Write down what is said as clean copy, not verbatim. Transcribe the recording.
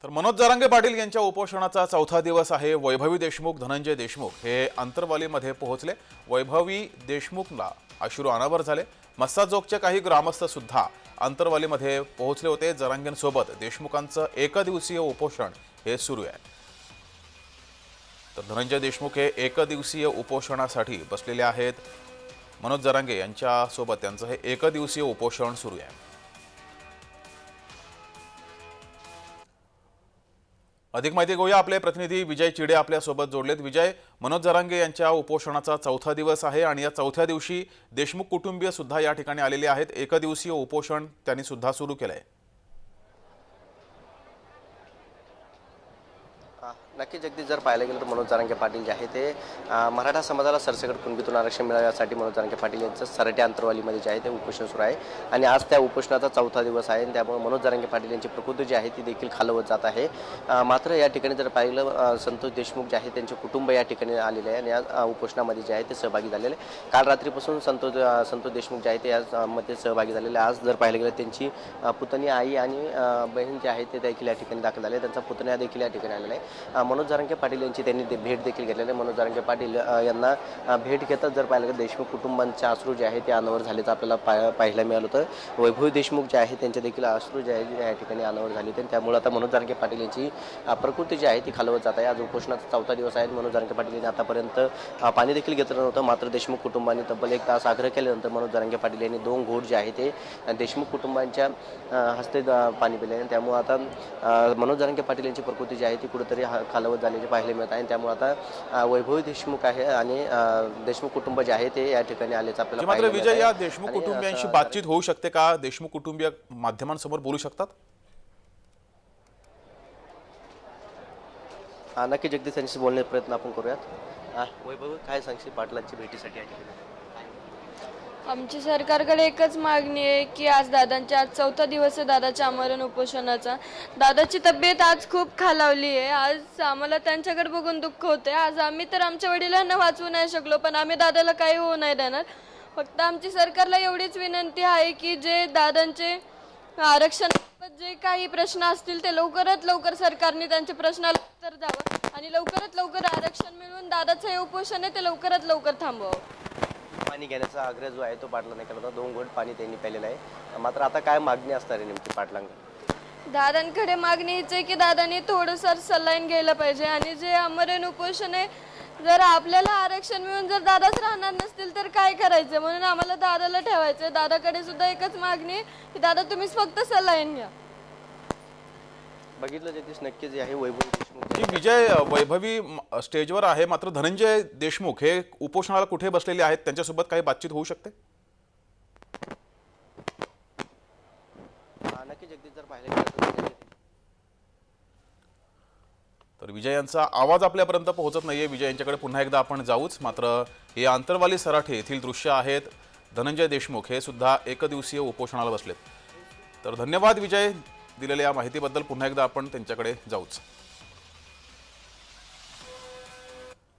तर मनोज जरांगे पाटील यांच्या उपोषणाचा चौथा दिवस आहे। वैभवी देशमुख, धनंजय देशमुख हे अंतरवालीमध्ये पोहोचले। वैभवी देशमुखला अश्रू अनावर झाले। मस्साजोगचे काही ग्रामस्थ सुद्धा अंतरवालीमध्ये पोहोचले होते। जरांगेंसोबत देशमुखांचं एकदिवसीय उपोषण हे सुरू आहे। तर धनंजय देशमुख हे एकदिवसीय उपोषणासाठी बसलेले आहेत। मनोज जरांगे यांच्या सोबत त्यांचं हे एकदिवसीय उपोषण सुरू आहे। अधिक माहिती घेऊया, आपले प्रतिनिधी विजय चिडे आपल्या सोबत जोडलेत। विजय, मनोज जरांगे यांच्या उपोषणाचा चौथा दिवस आहे आणि या चौथ्या दिवशी देशमुख कुटुंबीय सुद्धा या ठिकाणी आलेले आहेत। एकदिवसीय उपोषण त्यांनी सुद्धा सुरू केलंय। नक्की जगदीश, जर पाहायला गेलं तर मनोज जरांगे पाटील जे आहे ते मराठा समाजाला सरसकट कुणबीतून आरक्षण मिळाव्यासाठी मनोज जरांगे पाटील यांचं सरटे अंतरवालीमध्ये जे आहे ते उपोषण सुरू आहे आणि आज त्या उपोषणाचा चौथा दिवस आहे। त्यामुळे मनोज जरांगे पाटील यांची प्रकृती जी आहे ती देखील खालवत जात आहे। मात्र या ठिकाणी जर पाहिलं, संतोष देशमुख जे आहे त्यांचे कुटुंब या ठिकाणी आलेले आहे आणि या उपोषणामध्ये जे आहे ते सहभागी झालेले। काल रात्रीपासून संतोष देशमुख जे आहे ते यामध्ये सहभागी झालेले। आज जर पाहायला गेलं त्यांची पुतणी, आई आणि बहीण जे आहे ते देखील या ठिकाणी दाखल झाले। त्यांचा पुतण्या देखील या ठिकाणी आलेला आहे। मनोज जरांगे पाटील यांची त्यांनी भेट देखील घेतलेली आहे। मनोज जरांगे पाटील यांना भेट घेतात जर पाहिलं तर देशमुख कुटुंबांचे अश्रू जे आहे ते अनावर झालेचं आपल्याला पाहायला मिळालं होतं। वैभवी देशमुख जे आहे त्यांचे देखील अश्रू जे आहे या ठिकाणी अनावर झाले होते। त्यामुळे आता मनोज जरांगे पाटील यांची प्रकृती जी आहे ती खालवत जात आहे। आज उपोषणाचा चौथा दिवस आहे। मनोज जरांगे पाटील यांनी आतापर्यंत पाणी देखील घेतलं नव्हतं। मात्र देशमुख कुटुंबांनी तब्बल 1 तास आग्रह केल्यानंतर मनोज जरांगे पाटील यांनी 2 घोट जे आहे ते देशमुख कुटुंबांच्या हस्ते पाणी पिले। त्यामुळे आता मनोज जरांगे पाटील यांची प्रकृती जी आहे ती कुठेतरी खालवत झालेली पाहायला मिळत आहे। त्यामुळे आता वैभवी देशमुख आहे आणि देशमुख कुटुंब जे आहे ते या ठिकाणी आलेच आपल्याला। मात्र विजय, या देशमुख कुटुंबियांशी बातचीत होऊ शकते का? देशमुख कुटुंबीय माध्यमांसमोर बोलू शकतात? नक्की जगदीश यांच्याशी बोलण्याचा प्रयत्न आपण करूयात। वैभव, काय सांगशील पाटलांची भेटीसाठी? आमची सरकारकडे एकच मागणी आहे की आज चौथा दिवस आहे दादाच्या आमरण उपोषणाचा। दादाची तब्येत आज खूप खालावली आहे। आज आम्हाला त्यांच्याकडे बघून दुःख होते। आज आम्ही तर आमच्या वडिलांना वाचवू नाही शकलो, पण आम्ही दादाला काही होऊ नाही देणार। फक्त आमची सरकारला एवढीच विनंती आहे की जे दादांचे आरक्षणाबाबत जे काही प्रश्न असतील ते लवकरात लवकर सरकारने त्यांच्या प्रश्नाला उत्तर द्यावं आणि लवकरात लवकर आरक्षण मिळवून दादाचं हे उपोषण आहे ते लवकरात लवकर थांबवावं। पाणी घेण्याचा आग्रह जो आहे तो पाटलांनी केला होता। 2 घोट पाणी त्यांनी प्यालेलं आहे। मात्र आता काय मागणी असणार आहे नेमकी पाटलांकडे? दादांकडे मागणी हीच आहे की दादांनी थोडंसं सलाईन घ्यायला पाहिजे आणि जे आमरण उपोषण आहे, जर आपल्याला आरक्षण मिळून जर दादाच राहणार नसतील तर काय करायचं? म्हणून आम्हाला दादाला ठेवायचं। दादाकडे सुद्धा एकच मागणी आहे की दादा तुम्हीच फक्त सलाईन घ्या। बघितलं जगदीश, नक्कीच जे आहे वैभवी देशमुख विजय, वैभवी स्टेजवर आहे, मात्र धनंजय देशमुख हे उपोषणाला कुठे बसलेले आहेत? त्यांच्यासोबत काही बातचीत होऊ शकते? नक्की जगदीश, जर पाहिलं गेलं तर विजय यांचा आवाज आपल्यापर्यंत पोहोचत नाहीये। विजय यांच्याकडे पुन्हा एकदा आपण जाऊच। मात्र हे अंतरवाली सराठे येथील दृश्य आहेत। धनंजय देशमुख हे सुद्धा एकदिवसीय उपोषणाला बसलेत। तर धन्यवाद विजय, दिलेल्या या माहितीबद्दल। पुन्हा एकदा आपण त्यांच्याकडे जाऊच।